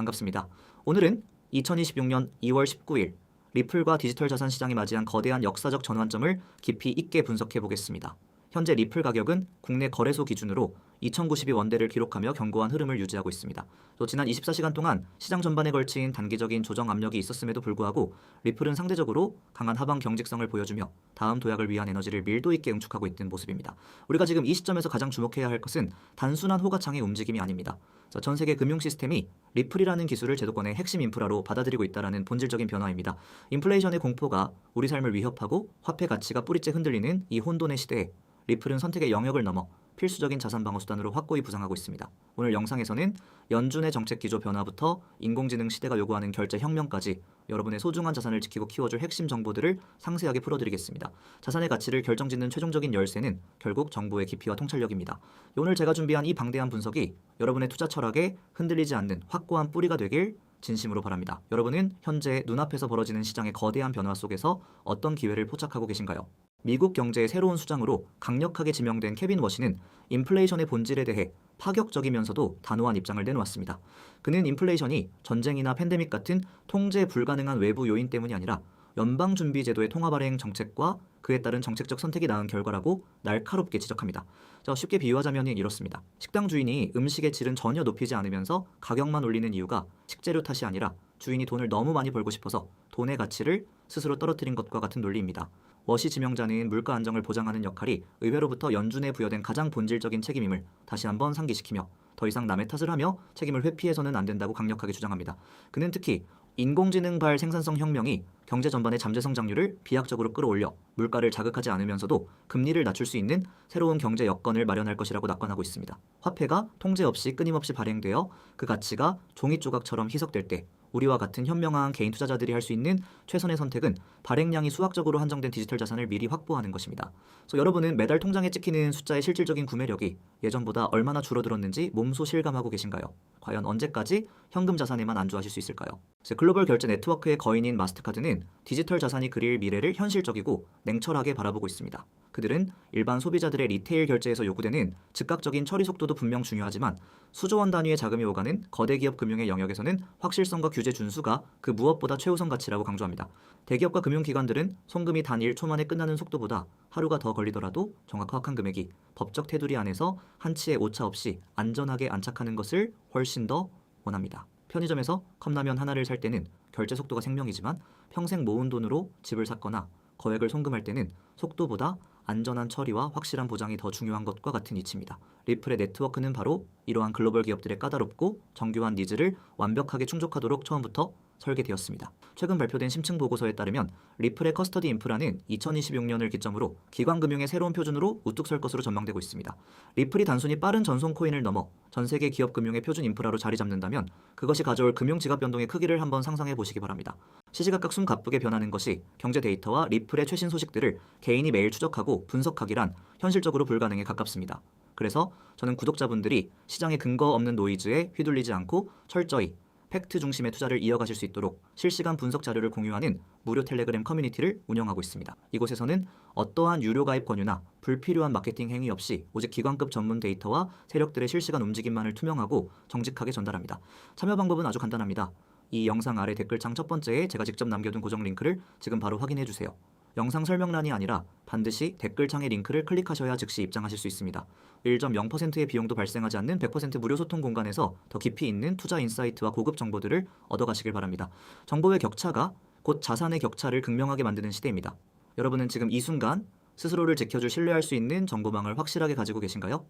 반갑습니다. 오늘은 2026년 2월 19일 리플과 디지털 자산 시장이 맞이한 거대한 역사적 전환점을 깊이 있게 분석해 보겠습니다. 현재 리플 가격은 국내 거래소 기준으로 2092원대를 기록하며 견고한 흐름을 유지하고 있습니다. 또 지난 24시간 동안 시장 전반에 걸친 단기적인 조정 압력이 있었음에도 불구하고 리플은 상대적으로 강한 하방 경직성을 보여주며 다음 도약을 위한 에너지를 밀도 있게 응축하고 있는 모습입니다. 우리가 지금 이 시점에서 가장 주목해야 할 것은 단순한 호가창의 움직임이 아닙니다. 전 세계 금융 시스템이 리플이라는 기술을 제도권의 핵심 인프라로 받아들이고 있다는 본질적인 변화입니다. 인플레이션의 공포가 우리 삶을 위협하고 화폐 가치가 뿌리째 흔들리는 이 혼돈의 시대에 리플은 선택의 영역을 넘어 필수적인 자산 방어 수단으로 확고히 부상하고 있습니다. 오늘 영상에서는 연준의 정책 기조 변화부터 인공지능 시대가 요구하는 결제 혁명까지 여러분의 소중한 자산을 지키고 키워줄 핵심 정보들을 상세하게 풀어드리겠습니다. 자산의 가치를 결정짓는 최종적인 열쇠는 결국 정보의 깊이와 통찰력입니다. 오늘 제가 준비한 이 방대한 분석이 여러분의 투자 철학에 흔들리지 않는 확고한 뿌리가 되길 진심으로 바랍니다. 여러분은 현재 눈앞에서 벌어지는 시장의 거대한 변화 속에서 어떤 기회를 포착하고 계신가요? 미국 경제의 새로운 수장으로 강력하게 지명된 케빈 워시는 인플레이션의 본질에 대해 파격적이면서도 단호한 입장을 내놓았습니다. 그는 인플레이션이 전쟁이나 팬데믹 같은 통제 불가능한 외부 요인 때문이 아니라 연방준비제도의 통화발행 정책과 그에 따른 정책적 선택이 낳은 결과라고 날카롭게 지적합니다. 쉽게 비유하자면 이렇습니다. 식당 주인이 음식의 질은 전혀 높이지 않으면서 가격만 올리는 이유가 식재료 탓이 아니라 주인이 돈을 너무 많이 벌고 싶어서 돈의 가치를 스스로 떨어뜨린 것과 같은 논리입니다. 워시 지명자는 물가 안정을 보장하는 역할이 의회로부터 연준에 부여된 가장 본질적인 책임임을 다시 한번 상기시키며 더 이상 남의 탓을 하며 책임을 회피해서는 안 된다고 강력하게 주장합니다. 그는 특히 인공지능발 생산성 혁명이 경제 전반의 잠재 성장률을 비약적으로 끌어올려 물가를 자극하지 않으면서도 금리를 낮출 수 있는 새로운 경제 여건을 마련할 것이라고 낙관하고 있습니다. 화폐가 통제 없이 끊임없이 발행되어 그 가치가 종이 조각처럼 희석될 때 우리와 같은 현명한 개인 투자자들이 할 수 있는 최선의 선택은 발행량이 수학적으로 한정된 디지털 자산을 미리 확보하는 것입니다. 여러분은 매달 통장에 찍히는 숫자의 실질적인 구매력이 예전보다 얼마나 줄어들었는지 몸소 실감하고 계신가요? 과연 언제까지 현금 자산에만 안주하실 수 있을까요? 글로벌 결제 네트워크의 거인인 마스터카드는 디지털 자산이 그릴 미래를 현실적이고 냉철하게 바라보고 있습니다. 그들은 일반 소비자들의 리테일 결제에서 요구되는 즉각적인 처리 속도도 분명 중요하지만 수조 원 단위의 자금이 오가는 거대 기업 금융의 영역에서는 확실성과 규제 준수가 그 무엇보다 최우선 가치라고 강조합니다. 대기업과 금융기관들은 송금이 단 1초 만에 끝나는 속도보다 하루가 더 걸리더라도 정확한 금액이 법적 테두리 안에서 한치의 오차 없이 안전하게 안착하는 것을 훨씬 더 원합니다. 편의점에서 컵라면 하나를 살 때는 결제 속도가 생명이지만 평생 모은 돈으로 집을 샀거나 거액을 송금할 때는 속도보다 안전한 처리와 확실한 보장이 더 중요한 것과 같은 이치입니다. 리플의 네트워크는 바로 이러한 글로벌 기업들의 까다롭고 정교한 니즈를 완벽하게 충족하도록 처음부터 설계되었습니다. 최근 발표된 심층 보고서에 따르면 리플의 커스터디 인프라는 2026년을 기점으로 기관금융의 새로운 표준으로 우뚝 설 것으로 전망되고 있습니다. 리플이 단순히 빠른 전송 코인을 넘어 전 세계 기업 금융의 표준 인프라로 자리 잡는다면 그것이 가져올 금융 지갑 변동의 크기를 한번 상상해 보시기 바랍니다. 시시각각 숨가쁘게 변하는 것이 경제 데이터와 리플의 최신 소식들을 개인이 매일 추적하고 분석하기란 현실적으로 불가능에 가깝습니다. 그래서 저는 구독자분들이 시장의 근거 없는 노이즈에 휘둘리지 않고 철저히 팩트 중심의 투자를 이어가실 수 있도록 실시간 분석 자료를 공유하는 무료 텔레그램 커뮤니티를 운영하고 있습니다. 이곳에서는 어떠한 유료 가입 권유나 불필요한 마케팅 행위 없이 오직 기관급 전문 데이터와 세력들의 실시간 움직임만을 투명하고 정직하게 전달합니다. 참여 방법은 아주 간단합니다. 이 영상 아래 댓글창 첫 번째에 제가 직접 남겨둔 고정 링크를 지금 바로 확인해 주세요. 영상 설명란이 아니라 반드시 댓글창의 링크를 클릭하셔야 즉시 입장하실 수 있습니다. 1.0%의 비용도 발생하지 않는 100% 무료 소통 공간에서 더 깊이 있는 투자 인사이트와 고급 정보들을 얻어가시길 바랍니다. 정보의 격차가 곧 자산의 격차를 극명하게 만드는 시대입니다. 여러분은 지금 이 순간 스스로를 지켜줄 신뢰할 수 있는 정보망을 확실하게 가지고 계신가요?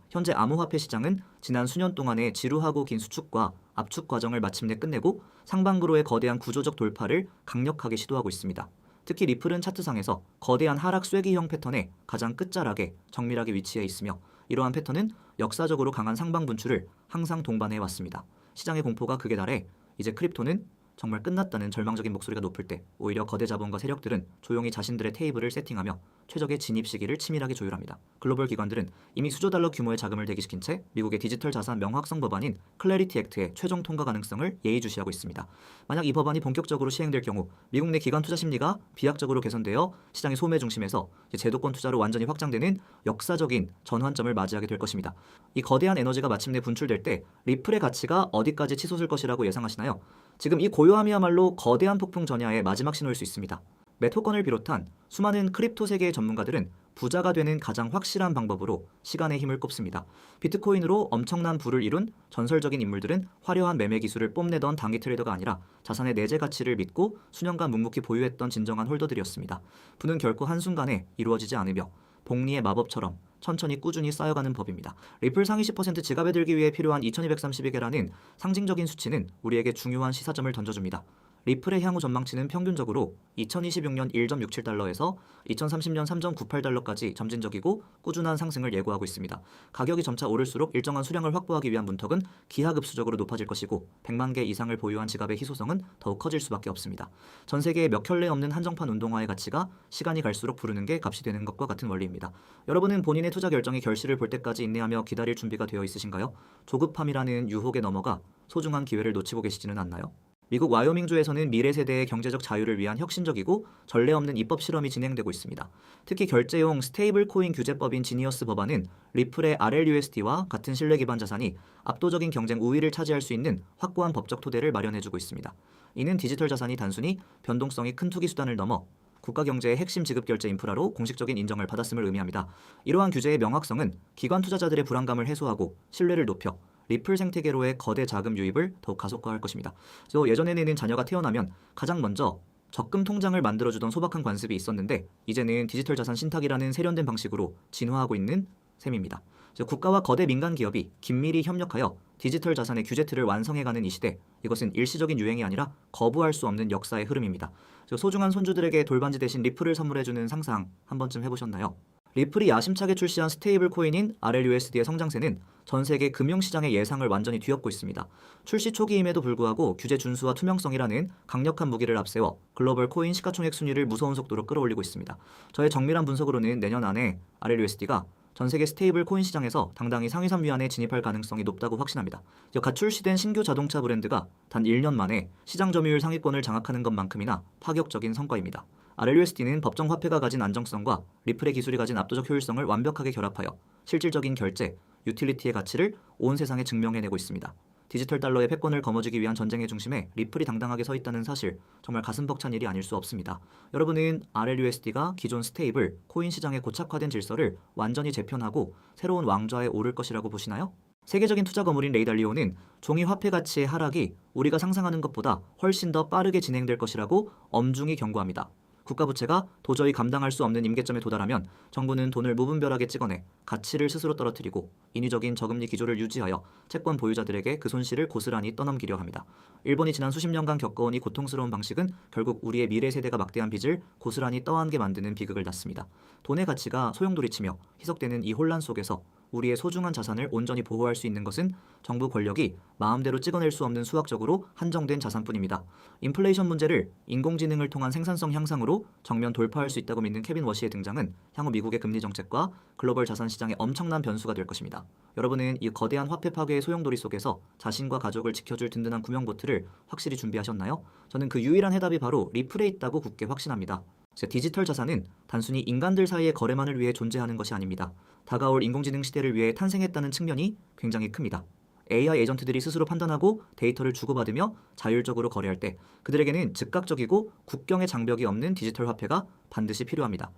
현재 암호화폐 시장은 지난 수년 동안의 지루하고 긴 수축과 압축 과정을 마침내 끝내고 상반구로의 거대한 구조적 돌파를 강력하게 시도하고 있습니다. 특히 리플은 차트상에서 거대한 하락 쐐기형 패턴의 가장 끝자락에 정밀하게 위치해 있으며 이러한 패턴은 역사적으로 강한 상방 분출을 항상 동반해 왔습니다. 시장의 공포가 극에 달해 이제 크립토는 정말 끝났다는 절망적인 목소리가 높을 때 오히려 거대 자본과 세력들은 조용히 자신들의 테이블을 세팅하며 최적의 진입 시기를 치밀하게 조율합니다. 글로벌 기관들은 이미 수조 달러 규모의 자금을 대기시킨 채 미국의 디지털 자산 명확성 법안인 클래리티 액트의 최종 통과 가능성을 예의주시하고 있습니다. 만약 이 법안이 본격적으로 시행될 경우 미국 내 기관 투자 심리가 비약적으로 개선되어 시장의 소매 중심에서 제도권 투자로 완전히 확장되는 역사적인 전환점을 맞이하게 될 것입니다. 이 거대한 에너지가 마침내 분출될 때 리플의 가치가 어디까지 치솟을 것이라고 예상하시나요? 지금 이 고요함이야말로 거대한 폭풍 전야의 마지막 신호일 수 있습니다. 맷 호건을 비롯한 수많은 크립토 세계의 전문가들은 부자가 되는 가장 확실한 방법으로 시간의 힘을 꼽습니다. 비트코인으로 엄청난 부를 이룬 전설적인 인물들은 화려한 매매 기술을 뽐내던 단기 트레이더가 아니라 자산의 내재 가치를 믿고 수년간 묵묵히 보유했던 진정한 홀더들이었습니다. 부는 결코 한순간에 이루어지지 않으며 복리의 마법처럼 천천히 꾸준히 쌓여가는 법입니다. 리플 상위 10% 지갑에 들기 위해 필요한 2232개라는 상징적인 수치는 우리에게 중요한 시사점을 던져줍니다. 리플의 향후 전망치는 평균적으로 2026년 1.67달러에서 2030년 3.98달러까지 점진적이고 꾸준한 상승을 예고하고 있습니다. 가격이 점차 오를수록 일정한 수량을 확보하기 위한 문턱은 기하급수적으로 높아질 것이고 100만 개 이상을 보유한 지갑의 희소성은 더욱 커질 수밖에 없습니다. 전 세계에 몇 켤레 없는 한정판 운동화의 가치가 시간이 갈수록 부르는 게 값이 되는 것과 같은 원리입니다. 여러분은 본인의 투자 결정이 결실을 볼 때까지 인내하며 기다릴 준비가 되어 있으신가요? 조급함이라는 유혹에 넘어가 소중한 기회를 놓치고 계시지는 않나요? 미국 와이오밍주에서는 미래 세대의 경제적 자유를 위한 혁신적이고 전례 없는 입법 실험이 진행되고 있습니다. 특히 결제용 스테이블 코인 규제법인 지니어스 법안은 리플의 RLUSD와 같은 신뢰 기반 자산이 압도적인 경쟁 우위를 차지할 수 있는 확고한 법적 토대를 마련해주고 있습니다. 이는 디지털 자산이 단순히 변동성이 큰 투기 수단을 넘어 국가 경제의 핵심 지급 결제 인프라로 공식적인 인정을 받았음을 의미합니다. 이러한 규제의 명확성은 기관 투자자들의 불안감을 해소하고 신뢰를 높여 리플 생태계로의 거대 자금 유입을 더욱 가속화할 것입니다. 그래서 예전에는 자녀가 태어나면 가장 먼저 적금 통장을 만들어주던 소박한 관습이 있었는데 이제는 디지털 자산 신탁이라는 세련된 방식으로 진화하고 있는 셈입니다. 국가와 거대 민간 기업이 긴밀히 협력하여 디지털 자산의 규제 틀을 완성해가는 이 시대, 이것은 일시적인 유행이 아니라 거부할 수 없는 역사의 흐름입니다. 소중한 손주들에게 돌반지 대신 리플을 선물해주는 상상 한 번쯤 해보셨나요? 리플이 야심차게 출시한 스테이블 코인인 RLUSD의 성장세는 전 세계 금융시장의 예상을 완전히 뒤엎고 있습니다. 출시 초기임에도 불구하고 규제 준수와 투명성이라는 강력한 무기를 앞세워 글로벌 코인 시가총액 순위를 무서운 속도로 끌어올리고 있습니다. 저의 정밀한 분석으로는 내년 안에 RLUSD가 전 세계 스테이블 코인 시장에서 당당히 상위 3위 안에 진입할 가능성이 높다고 확신합니다. 갓 출시된 신규 자동차 브랜드가 단 1년 만에 시장 점유율 상위권을 장악하는 것만큼이나 파격적인 성과입니다. RLUSD는 법정 화폐가 가진 안정성과 리플의 기술이 가진 압도적 효율성을 완벽하게 결합하여 실질적인 결제, 유틸리티의 가치를 온 세상에 증명해내고 있습니다. 디지털 달러의 패권을 거머쥐기 위한 전쟁의 중심에 리플이 당당하게 서 있다는 사실, 정말 가슴 벅찬 일이 아닐 수 없습니다. 여러분은 RLUSD가 기존 스테이블, 코인 시장의 고착화된 질서를 완전히 재편하고 새로운 왕좌에 오를 것이라고 보시나요? 세계적인 투자 거물인 레이달리오는 종이 화폐 가치의 하락이 우리가 상상하는 것보다 훨씬 더 빠르게 진행될 것이라고 엄중히 경고합니다. 국가부채가 도저히 감당할 수 없는 임계점에 도달하면 정부는 돈을 무분별하게 찍어내 가치를 스스로 떨어뜨리고 인위적인 저금리 기조를 유지하여 채권 보유자들에게 그 손실을 고스란히 떠넘기려 합니다. 일본이 지난 수십 년간 겪어온 이 고통스러운 방식은 결국 우리의 미래 세대가 막대한 빚을 고스란히 떠안게 만드는 비극을 낳습니다. 돈의 가치가 소용돌이치며 희석되는 이 혼란 속에서 우리의 소중한 자산을 온전히 보호할 수 있는 것은 정부 권력이 마음대로 찍어낼 수 없는 수학적으로 한정된 자산뿐입니다. 인플레이션 문제를 인공지능을 통한 생산성 향상으로 정면 돌파할 수 있다고 믿는 케빈 워시의 등장은 향후 미국의 금리 정책과 글로벌 자산 시장의 엄청난 변수가 될 것입니다. 여러분은 이 거대한 화폐 파괴의 소용돌이 속에서 자신과 가족을 지켜줄 든든한 구명보트를 확실히 준비하셨나요? 저는 그 유일한 해답이 바로 리플에 있다고 굳게 확신합니다. 디지털 자산은 단순히 인간들 사이의 거래만을 위해 존재하는 것이 아닙니다. 다가올 인공지능 시대를 위해 탄생했다는 측면이 굉장히 큽니다. AI 에이전트들이 스스로 판단하고 데이터를 주고받으며 자율적으로 거래할 때 그들에게는 즉각적이고 국경의 장벽이 없는 디지털 화폐가 반드시 필요합니다.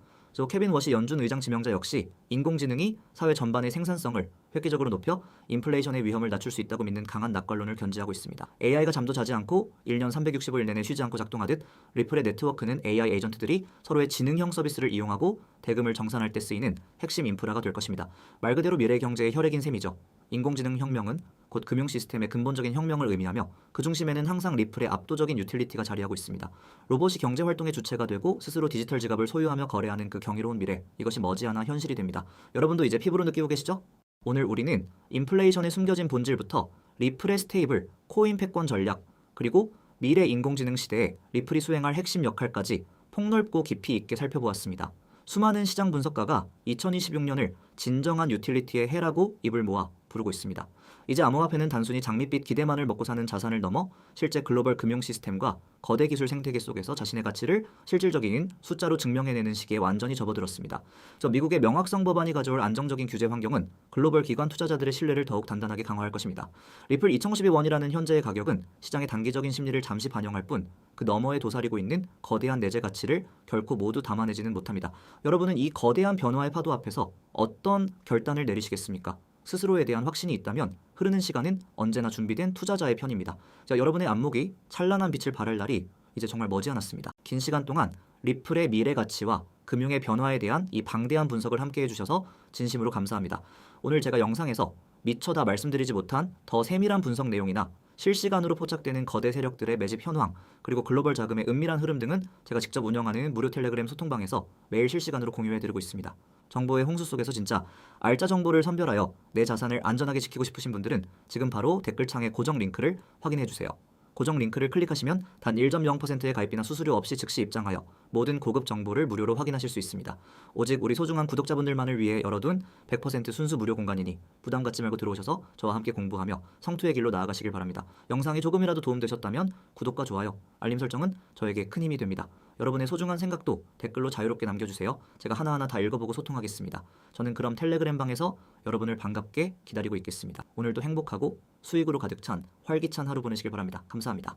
케빈 워시 연준 의장 지명자 역시 인공지능이 사회 전반의 생산성을 획기적으로 높여 인플레이션의 위험을 낮출 수 있다고 믿는 강한 낙관론을 견지하고 있습니다. AI가 잠도 자지 않고 1년 365일 내내 쉬지 않고 작동하듯 리플의 네트워크는 AI 에이전트들이 서로의 지능형 서비스를 이용하고 대금을 정산할 때 쓰이는 핵심 인프라가 될 것입니다. 말 그대로 미래 경제의 혈액인 셈이죠. 인공지능 혁명은 곧 금융 시스템의 근본적인 혁명을 의미하며 그 중심에는 항상 리플의 압도적인 유틸리티가 자리하고 있습니다. 로봇이 경제 활동의 주체가 되고 스스로 디지털 지갑을 소유하며 거래하는 그 경이로운 미래, 이것이 머지않아 현실이 됩니다. 여러분도 이제 피부로 느끼고 계시죠? 오늘 우리는 인플레이션의 숨겨진 본질부터 리플의 스테이블, 코인 패권 전략, 그리고 미래 인공지능 시대에 리플이 수행할 핵심 역할까지 폭넓고 깊이 있게 살펴보았습니다. 수많은 시장 분석가가 2026년을 진정한 유틸리티의 해라고 입을 모아 부르고 있습니다. 이제 암호화폐는 단순히 장밋빛 기대만을 먹고 사는 자산을 넘어 실제 글로벌 금융 시스템과 거대 기술 생태계 속에서 자신의 가치를 실질적인 숫자로 증명해내는 시기에 완전히 접어들었습니다. 미국의 명확성 법안이 가져올 안정적인 규제 환경은 글로벌 기관 투자자들의 신뢰를 더욱 단단하게 강화할 것입니다. 리플 2052원이라는 현재의 가격은 시장의 단기적인 심리를 잠시 반영할 뿐 그 너머에 도사리고 있는 거대한 내재 가치를 결코 모두 담아내지는 못합니다. 여러분은 이 거대한 변화의 파도 앞에서 어떤 결단을 내리시겠습니까? 스스로에 대한 확신이 있다면 흐르는 시간은 언제나 준비된 투자자의 편입니다. 여러분의 안목이 찬란한 빛을 발할 날이 이제 정말 머지않았습니다. 긴 시간 동안 리플의 미래 가치와 금융의 변화에 대한 이 방대한 분석을 함께 해주셔서 진심으로 감사합니다. 오늘 제가 영상에서 미처 다 말씀드리지 못한 더 세밀한 분석 내용이나 실시간으로 포착되는 거대 세력들의 매집 현황, 그리고 글로벌 자금의 은밀한 흐름 등은 제가 직접 운영하는 무료 텔레그램 소통방에서 매일 실시간으로 공유해드리고 있습니다. 정보의 홍수 속에서 진짜 알짜 정보를 선별하여 내 자산을 안전하게 지키고 싶으신 분들은 지금 바로 댓글창의 고정 링크를 확인해주세요. 고정 링크를 클릭하시면 단 1.0%의 가입비나 수수료 없이 즉시 입장하여 모든 고급 정보를 무료로 확인하실 수 있습니다. 오직 우리 소중한 구독자분들만을 위해 열어둔 100% 순수 무료 공간이니 부담 갖지 말고 들어오셔서 저와 함께 공부하며 성투의 길로 나아가시길 바랍니다. 영상이 조금이라도 도움되셨다면 구독과 좋아요, 알림 설정은 저에게 큰 힘이 됩니다. 여러분의 소중한 생각도 댓글로 자유롭게 남겨주세요. 제가 하나하나 다 읽어보고 소통하겠습니다. 저는 그럼 텔레그램 방에서 여러분을 반갑게 기다리고 있겠습니다. 오늘도 행복하고 수익으로 가득 찬 활기찬 하루 보내시길 바랍니다. 감사합니다.